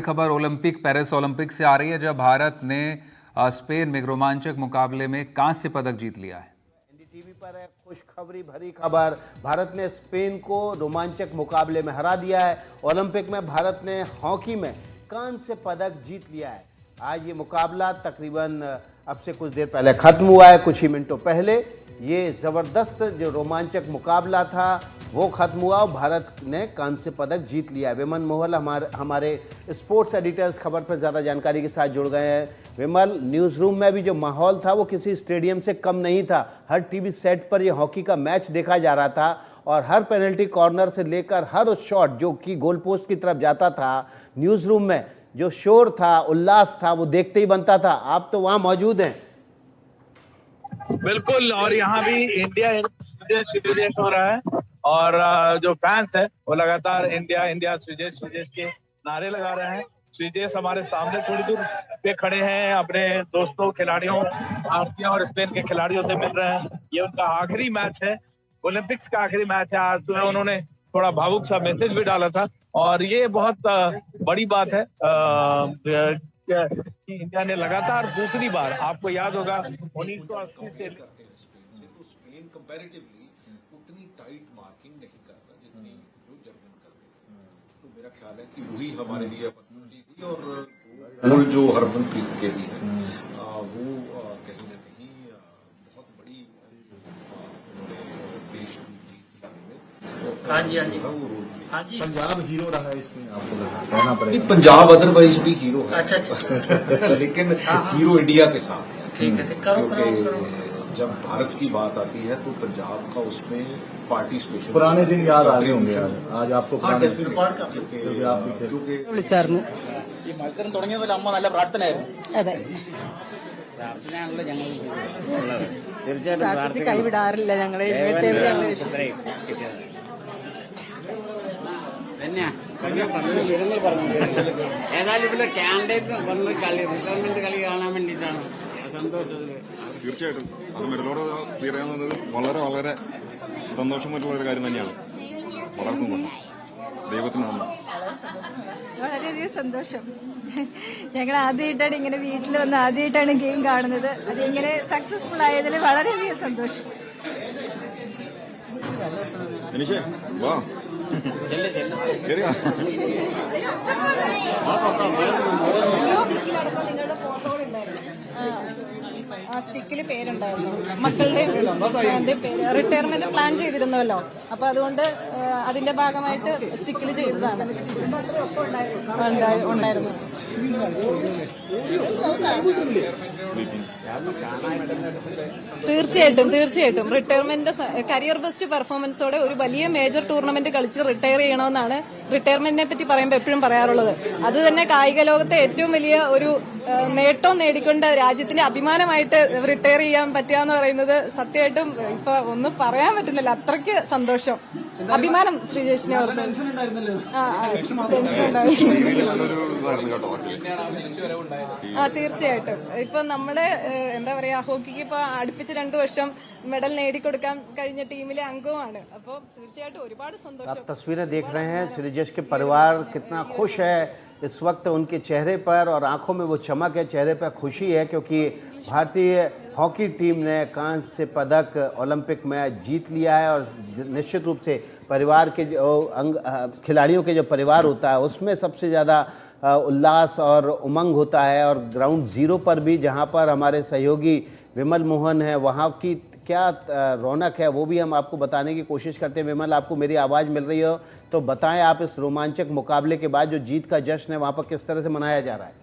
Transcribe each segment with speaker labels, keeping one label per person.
Speaker 1: खबर Olympic Paris Olympic से आ रही है, जब भारत ने स्पेन में रोमांचक मुकाबले में कांस्य पदक जीत लिया है।
Speaker 2: एनडीटीवी पर है खुशखबरी भरी खबर। भारत ने स्पेन को रोमांचक मुकाबले में हरा दिया है। ओलंपिक में भारत ने हॉकी में कांस्य पदक जीत लिया है। आज ये मुकाबला तकरीबन अब से कुछ देर पहले खत्म हुआ है, कुछ ही मिनटों पहले। ये ज़बरदस्त जो रोमांचक मुकाबला था वो खत्म हुआ और भारत ने कांस्य पदक जीत लिया है। विमल मोहल हमारे स्पोर्ट्स एडिटर्स खबर पर ज़्यादा जानकारी के साथ जुड़ गए हैं। विमल, न्यूज़ रूम में भी जो माहौल था वो किसी स्टेडियम से कम नहीं था। हर टीवी सेट पर ये हॉकी का मैच देखा जा रहा था और हर पेनल्टी कॉर्नर से लेकर हर उस शॉट जो कि गोल पोस्ट की तरफ जाता था, न्यूज़ रूम में जो शोर था, उल्लास था, वो देखते ही बनता था। आप तो वहाँ मौजूद हैं।
Speaker 3: बिल्कुल, और यहाँ भी इंडिया स्वीडेश हो रहा है और जो फैंस है वो लगातार इंडिया इंडिया स्वीडेश के नारे लगा रहे हैं। स्वीडेश हमारे सामने थोड़ी दूर पे खड़े हैं, अपने दोस्तों खिलाड़ियों भारतीय और स्पेन के खिलाड़ियों से मिल रहे हैं। ये उनका आखिरी मैच है, ओलंपिक्स का आखिरी मैच है। आज सुबह उन्होंने थोड़ा भावुक सा मैसेज भी डाला था और ये बहुत बड़ी बात है कि इंडिया ने लगातार दूसरी बार, आपको याद होगा 1980 से
Speaker 4: तो स्पेन कंपैरेटिवली उतनी टाइट मार्किंग नहीं करता जितनी जो जर्मन करते थे। तो मेरा ख्याल है कि वही हमारे लिए अपॉर्चुनिटी थी और गोल जो हरमनप्रीत के भी है वो कहीं ना कहीं बहुत बड़ी उन्होंने देश की जीत में। हाँ जी हाँ जी,
Speaker 5: पंजाब हीरो रहा है इसमें, आपको कहना पड़ेगा।
Speaker 4: पंजाब अदरवाइज भी हीरो है।
Speaker 5: अच्छा
Speaker 4: लेकिन हीरो इंडिया के साथ है।
Speaker 5: ठीक है,
Speaker 4: क्योंकि जब भारत की बात आती है तो पंजाब का उसमें पार्टी स्पेशल
Speaker 5: पुराने दिन याद आ रहे होंगे आज आपको।
Speaker 6: വിളിച്ചായിരുന്നു.
Speaker 7: ഈ മത്സരം തുടങ്ങിയതിൽ അമ്മ നല്ല പ്രാർത്ഥനയായിരുന്നു.
Speaker 6: അതെ,
Speaker 7: പ്രാർത്ഥനയാണല്ലോ ഞങ്ങൾ
Speaker 6: പ്രാർത്ഥിച്ച് കൈവിടാറില്ല ഞങ്ങളെ.
Speaker 7: വിവരങ്ങൾ പറഞ്ഞു. ഏതായാലും ഇവിടെ കാനഡയിൽ വന്ന് കളി റിട്ടയർമെന്റ് കളി കാണാൻ വേണ്ടിയിട്ടാണ് സന്തോഷത്തില്.
Speaker 8: തീർച്ചയായിട്ടും അത് മെഡലോട് തീരാവുന്നത് വളരെ വളരെ സന്തോഷമായിട്ടുള്ള ഒരു കാര്യം തന്നെയാണ്. വളർത്തുന്നുണ്ട്. ദൈവത്തിന് നന്ദി.
Speaker 9: വളരെയധികം സന്തോഷം. ഞങ്ങൾ ആദ്യമായിട്ടാണ് ഇങ്ങനെ വീട്ടിൽ വന്ന് ആദ്യമായിട്ടാണ് ഗെയിം കാണുന്നത്. അതിങ്ങനെ സക്സസ്ഫുൾ ആയതിൽ വളരെയധികം സന്തോഷം.
Speaker 8: എനിഷേ വാ
Speaker 9: ആ സ്റ്റിക്കിൽ പേരുണ്ടായിരുന്നു, മക്കളുടെ പേര്. റിട്ടയർമെന്റ് പ്ലാൻ ചെയ്തിരുന്നല്ലോ, അപ്പൊ അതുകൊണ്ട് അതിന്റെ ഭാഗമായിട്ട് സ്റ്റിക്കിൽ ചെയ്തതാണ്. ഉണ്ടായിരുന്നു. തീർച്ചയായിട്ടും റിട്ടയർമെന്റ് കരിയർ ബെസ്റ്റ് പെർഫോമൻസോടെ ഒരു വലിയ മേജർ ടൂർണമെന്റ് കളിച്ച് റിട്ടയർ ചെയ്യണമെന്നാണ് റിട്ടയർമെന്റിനെ പറ്റി പറയുമ്പോൾ എപ്പോഴും പറയാറുള്ളത്. അത് തന്നെ കായിക ലോകത്തെ ഏറ്റവും വലിയ ഒരു നേട്ടം നേടിക്കൊണ്ട് രാജ്യത്തിന്റെ അഭിമാനമായിട്ട് റിട്ടയർ ചെയ്യാൻ പറ്റുക എന്ന് പറയുന്നത് സത്യമായിട്ടും ഇപ്പൊ ഒന്നും പറയാൻ പറ്റുന്നില്ല. അത്രയ്ക്ക് സന്തോഷം, അഭിമാനം ശ്രീജേഷിനെ ഓർത്ത്. ടെൻഷൻ തീർച്ചയായിട്ടും. ഇപ്പൊ നമ്മുടെ എന്താ പറയാ, ഹോക്കിക്ക് ഇപ്പൊ അടുപ്പിച്ച് 2 വർഷം മെഡൽ നേടിക്കൊടുക്കാൻ കഴിഞ്ഞ ടീമിലെ അംഗവുമാണ്. അപ്പൊ തീർച്ചയായിട്ടും ഒരുപാട് സന്തോഷം.
Speaker 2: आप तस्वीरें देख रहे हैं, श्रीजेश के परिवार कितना खुश है इस वक्त। उनके चेहरे पर और आंखों में वो चमक है, चेहरे पर खुशी है, क्योंकि भारतीय हॉकी टीम ने कांस्य पदक ओलंपिक में जीत लिया है। और निश्चित रूप से परिवार के जो खिलाड़ियों के जो परिवार होता है उसमें सबसे ज़्यादा उल्लास और उमंग होता है। और ग्राउंड जीरो पर भी जहां पर हमारे सहयोगी विमल मोहन है, वहां की क्या रौनक है वो भी हम आपको बताने की कोशिश करते हैं। विमल, आपको मेरी आवाज़ मिल रही हो तो बताएं, आप इस रोमांचक मुकाबले के बाद जो जीत का जश्न है वहां पर किस तरह से मनाया जा रहा है?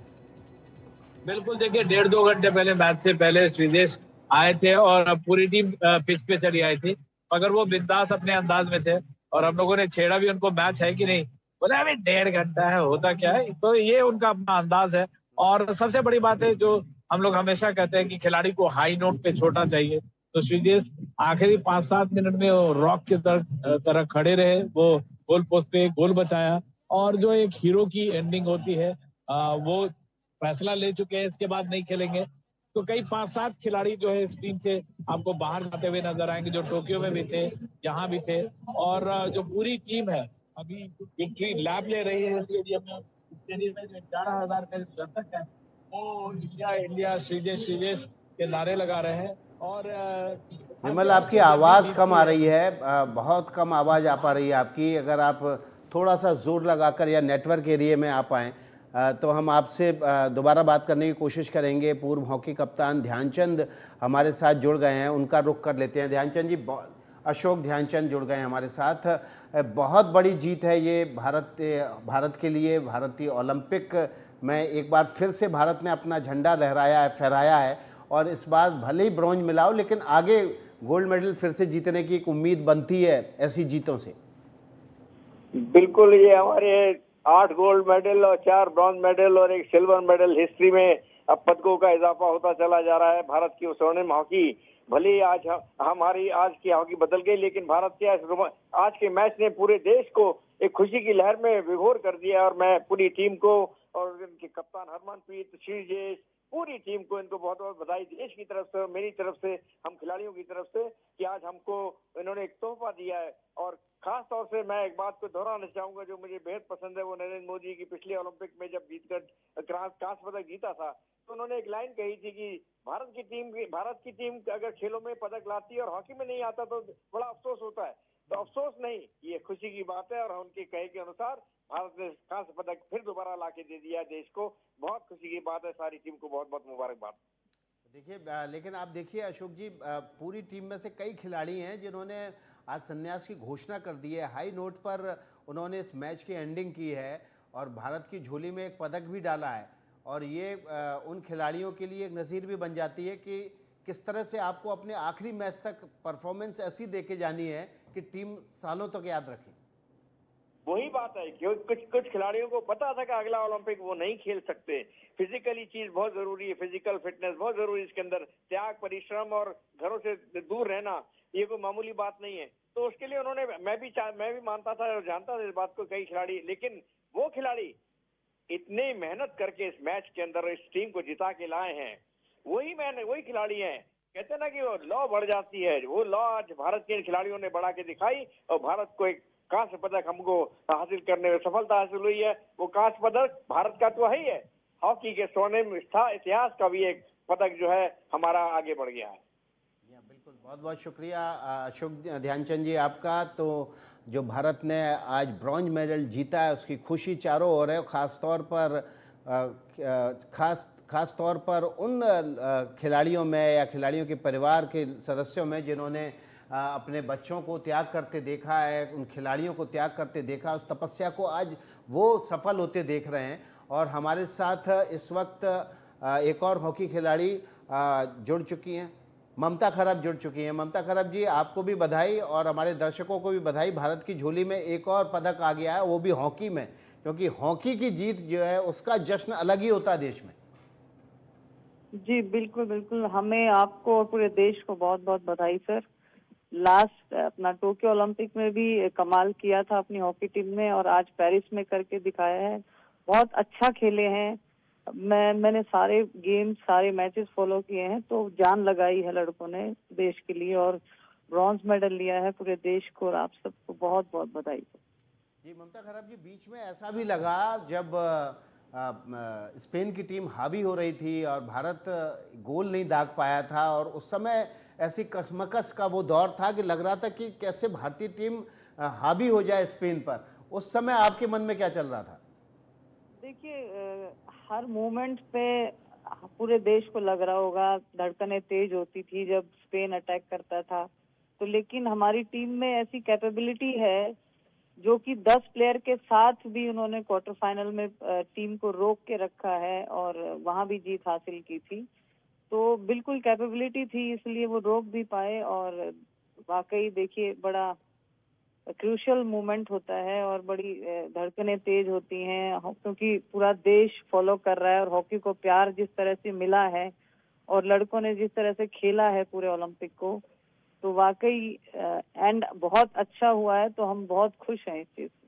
Speaker 3: बिल्कुल, देखिए 1.5-2 घंटे पहले, मैच से पहले स्वीडेश आए थे और पूरी टीम पिच पे चली आई थी, मगर वो बिंदास अपने अंदाज में थे और हम लोगों ने छेड़ा भी उनको, मैच है कि नहीं, बोला अभी 1.5 घंटा है, होता क्या है। तो ये उनका अपना अंदाज है। और सबसे बड़ी बात है जो हम लोग हमेशा कहते हैं कि खिलाड़ी को हाई नोट पे छोड़ना चाहिए, तो स्वीडेश आखिरी 5-7 मिनट में रॉक की तरह खड़े रहे। वो गोल पोस्ट पे गोल बचाया और जो एक हीरो की एंडिंग होती है वो फैसला ले चुके हैं, इसके बाद नहीं खेलेंगे। तो कई 5-7 खिलाड़ी जो है इस टीम से आपको बाहर जाते हुए नजर आएंगे, जो टोक्यो में भी थे, यहाँ भी थे। और जो पूरी टीम है अभी विक्ट्री लैब ले रही है स्टेडियम में, स्टेडियम में जो 11,000 के दर्शक हैं वो इंडिया इंडिया श्रीदेश श्रीदेश के नारे लगा रहे हैं। और
Speaker 2: विमल, आपकी आवाज़ कम आ रही है, बहुत कम आवाज़ आ पा रही है आपकी। अगर आप थोड़ा सा जोर लगाकर या नेटवर्क एरिया में आ पाएँ तो हम आपसे दोबारा बात करने की कोशिश करेंगे। पूर्व हॉकी कप्तान ध्यानचंद हमारे साथ जुड़ गए हैं, उनका रुख कर लेते हैं। ध्यानचंद जी, अशोक ध्यानचंद जुड़ गए हैं हमारे साथ। बहुत बड़ी जीत है ये भारत के लिए। भारतीय ओलंपिक में एक बार फिर से भारत ने अपना झंडा लहराया है, फहराया है, और इस बार भले ही ब्रॉन्ज मिला हो लेकिन आगे गोल्ड मेडल फिर से जीतने की एक उम्मीद बनती है ऐसी जीतों से।
Speaker 6: बिल्कुल, ये हमारे 8 गोल्ड मेडल और 4 ब्रॉन्ज मेडल और 1 सिल्वर मेडल हिस्ट्री में अब पदकों का इजाफा होता चला जा रहा है। भारत की स्वर्णिम हॉकी, भले ही आज हमारी आज की हॉकी बदल गई, लेकिन भारत के आज के मैच ने पूरे देश को एक खुशी की लहर में विभोर कर दिया। और मैं पूरी टीम को और उनके कप्तान हरमनप्रीत, श्रीजेश, पूरी टीम को इनको बहुत बहुत बधाई, देश की तरफ से, मेरी तरफ से, हम खिलाड़ियों की तरफ से, कि आज हमको इन्होंने एक तोहफा दिया है। और खास तौर से मैं एक बात को दोहराना चाहूंगा जो मुझे बेहद पसंद है, वो नरेंद्र मोदी की पिछले ओलंपिक में जब जीतकर कांस्य पदक जीता था तो उन्होंने एक लाइन कही थी कि भारत की टीम अगर खेलों में पदक लाती है और हॉकी में नहीं आता तो बड़ा अफसोस होता है। तो अफसोस नहीं, ये खुशी की बात है। और उनके कहे के अनुसार भारत ने कांस्य पदक फिर दोबारा लाके दे दिया देश को। बहुत खुशी की बात है, सारी टीम को बहुत बहुत मुबारकबाद।
Speaker 2: देखिए, लेकिन आप देखिए अशोक जी, पूरी टीम में से कई खिलाड़ी हैं जिन्होंने आज संन्यास की घोषणा कर दी है। हाई नोट पर उन्होंने इस मैच की एंडिंग की है और भारत की झोली में एक पदक भी डाला है। और ये उन खिलाड़ियों के लिए एक नज़ीर भी बन जाती है कि किस तरह से आपको अपने आखिरी मैच तक परफॉर्मेंस ऐसी देके जानी है कि टीम सालों तक याद रखे।
Speaker 6: वही बात है कि कुछ खिलाड़ियों को पता था कि अगला ओलंपिक वो नहीं खेल सकते। फिजिकली चीज बहुत जरूरी है, फिजिकल फिटनेस बहुत जरूरी है। इसके अंदर त्याग, परिश्रम और घरों से दूर रहना ये कोई मामूली बात नहीं है। तो उसके लिए उन्होंने, मैं भी मानता था और जानता था इस बात को, कई खिलाड़ी, लेकिन वो खिलाड़ी इतने मेहनत करके इस मैच के अंदर इस टीम को जिता के लाए हैं, वही खिलाड़ी हैं। कहते हैं ना कि वो लौ बढ़ जाती है, वो लौ आज भारत के खिलाड़ियों ने बढ़ा के दिखाई और भारत को एक कांस्य पदक हमको हासिल करने में सफलता हासिल हुई है। वो कांस्य पदक भारत का तो है ही है, हॉकी के स्वर्णिम इतिहास का भी एक पदक जो है हमारा आगे बढ़ गया है।
Speaker 2: बिल्कुल, बहुत बहुत शुक्रिया अशोक ध्यानचंद जी आपका। तो जो भारत ने आज ब्रॉन्ज मेडल जीता है उसकी खुशी चारों ओर है। खास तौर पर उन खिलाड़ियों में या खिलाड़ियों के परिवार के सदस्यों में जिन्होंने अपने बच्चों को त्याग करते देखा है, उन खिलाड़ियों को त्याग करते देखा, उस तपस्या को आज वो सफल होते देख रहे हैं। और हमारे साथ इस वक्त एक और हॉकी खिलाड़ी जुड़ चुकी हैं, ममता खरब जुड़ चुकी हैं। ममता खरब जी, आपको भी बधाई और हमारे दर्शकों को भी बधाई। भारत की झोली में एक और पदक आ गया है, वो भी हॉकी में, क्योंकि हॉकी की जीत जो है उसका जश्न अलग ही होता है देश में।
Speaker 10: जी बिल्कुल बिल्कुल, हमें, आपको और पूरे देश को बहुत बहुत बधाई सर। लास्ट अपना टोक्यो ओलंपिक में भी कमाल किया था अपनी हॉकी टीम ने और आज पेरिस में करके दिखाया है। बहुत अच्छा खेले हैं। मैंने सारे गेम्स, सारे मैचेस फॉलो किए हैं, तो जान लगाई है लड़कों ने देश के लिए और ब्रॉन्ज मेडल लिया है पूरे देश को। और आप सबको बहुत बहुत बधाई।
Speaker 2: जी ममता खरब जी, बीच में ऐसा भी लगा जब स्पेन की टीम हावी हो रही थी और भारत गोल नहीं दाग पाया था, और उस समय ऐसी कसमकस का वो दौर था कि लग रहा था कि कैसे भारतीय टीम हावी हो जाए स्पेन पर। उस समय आपके मन में क्या चल रहा था?
Speaker 10: देखिए, हर मोमेंट पे पूरे देश को लग रहा होगा, धड़कनें तेज होती थी जब स्पेन अटैक करता था। तो लेकिन हमारी टीम में ऐसी कैपेबिलिटी है जो कि 10 प्लेयर के साथ भी उन्होंने क्वार्टर फाइनल में टीम को रोक के रखा है और वहां भी जीत हासिल की थी। तो बिल्कुल कैपेबिलिटी थी, इसलिए वो रोक भी पाए। और वाकई देखिए, बड़ा क्रूशियल मोमेंट होता है और बड़ी धड़कनें तेज होती हैं, क्योंकि पूरा देश फॉलो कर रहा है और हॉकी को प्यार जिस तरह से मिला है और लड़कों ने जिस तरह से खेला है पूरे ओलंपिक को, तो वाकई एंड बहुत अच्छा हुआ है। तो हम बहुत खुश हैं इस चीज़ से।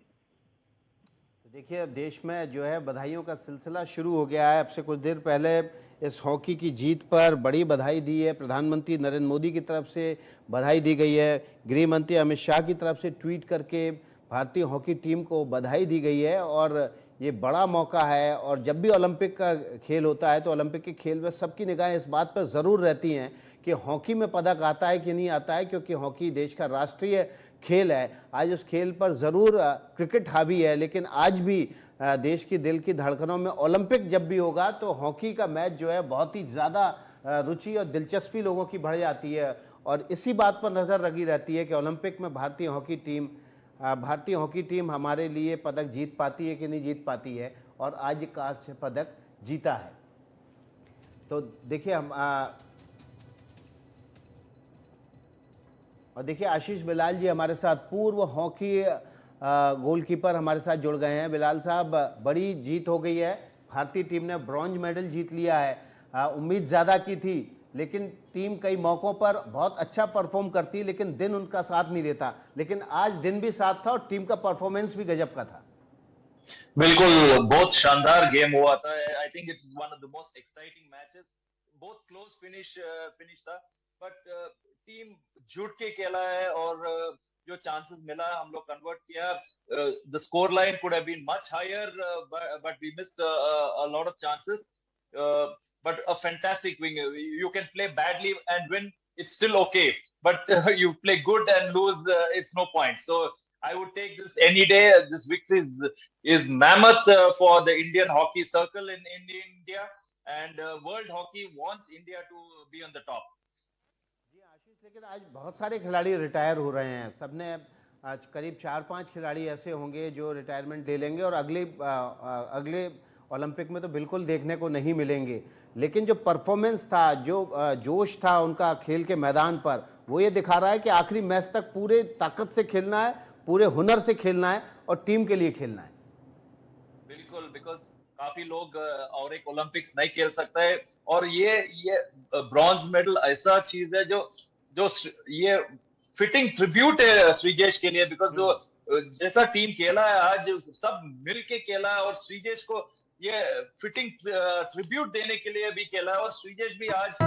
Speaker 2: देखिए, अब देश में जो है बधाइयों का सिलसिला शुरू हो गया है। अब से कुछ देर पहले इस हॉकी की जीत पर बड़ी बधाई दी है। प्रधानमंत्री नरेंद्र मोदी की तरफ से बधाई दी गई है, गृह मंत्री अमित शाह की तरफ से ट्वीट करके भारतीय हॉकी टीम को बधाई दी गई है। और ये बड़ा मौका है। और जब भी ओलंपिक का खेल होता है तो ओलंपिक के खेल में सबकी निगाहें इस बात पर ज़रूर रहती हैं कि हॉकी में पदक आता है कि नहीं आता है, क्योंकि हॉकी देश का राष्ट्रीय खेल है। आज उस खेल पर ज़रूर क्रिकेट हावी है, लेकिन आज भी देश की दिल की धड़कनों में ओलंपिक जब भी होगा तो हॉकी का मैच जो है बहुत ही ज़्यादा रुचि और दिलचस्पी लोगों की बढ़ जाती है। और इसी बात पर नज़र लगी रहती है कि ओलंपिक में भारतीय हॉकी टीम हमारे लिए पदक जीत पाती है कि नहीं जीत पाती है, और आज कांस्य पदक जीता है। तो देखिए और देखिए आशीष बिलाल जी हमारे साथ, पूर्व हॉकी गोलकीपर हमारे साथ जुड़ गए हैं। बिलाल साहब, बड़ी जीत हो गई है, भारतीय टीम ने ब्रॉन्ज मेडल जीत लिया है। उम्मीद ज़्यादा की थी, लेकिन टीम कई मौक़ों पर बहुत अच्छा परफॉर्म करती, लेकिन दिन उनका साथ नहीं देता। लेकिन आज दिन भी साथ था और टीम का परफॉर्मेंस भी गजब का था।
Speaker 11: बिल्कुल, बहुत शानदार गेम हुआ था। I think it's one of the most exciting matches. बहुत क्लोज फिनिश था, बट टीम जुट के खेला है और जो चांसेस मिला हम लोग कन्वर्ट किया। The score line could have been much higher, but we missed a lot of chances, but a fantastic win. You can play badly and win, it's still okay, but you play good and lose, it's no point. So I would take this any day. This victory is mammoth for the Indian hockey circle in India, and world hockey wants India to be on the top.
Speaker 2: जी आशीष, लेकिन आज बहुत सारे खिलाड़ी retire हो रहे हैं। सबने आज करीब 4-5 खिलाड़ी ऐसे होंगे जो रिटायरमेंट ले लेंगे और अगले ओलंपिक में तो बिल्कुल देखने को नहीं मिलेंगे। लेकिन जो परफॉर्मेंस था, जो जोश था उनका खेल के मैदान पर, वो ये दिखा रहा है कि आखिरी मैच तक पूरे ताकत से खेलना है, पूरे हुनर से खेलना है और टीम के लिए खेलना है।
Speaker 11: बिल्कुल, बिकॉज काफी लोग और एक ओलंपिक्स नहीं खेल सकता है, और ये ब्रॉन्ज मेडल ऐसा चीज है जो ये फिटिंग ट्रिब्यूट है श्रीजेश के लिए, बिकॉज जैसा टीम खेला है आज, सब मिल के खेला है और श्रीजेश को ये फिटिंग ट्रिब्यूट देने के लिए भी खेला है, और श्रीजेश भी आज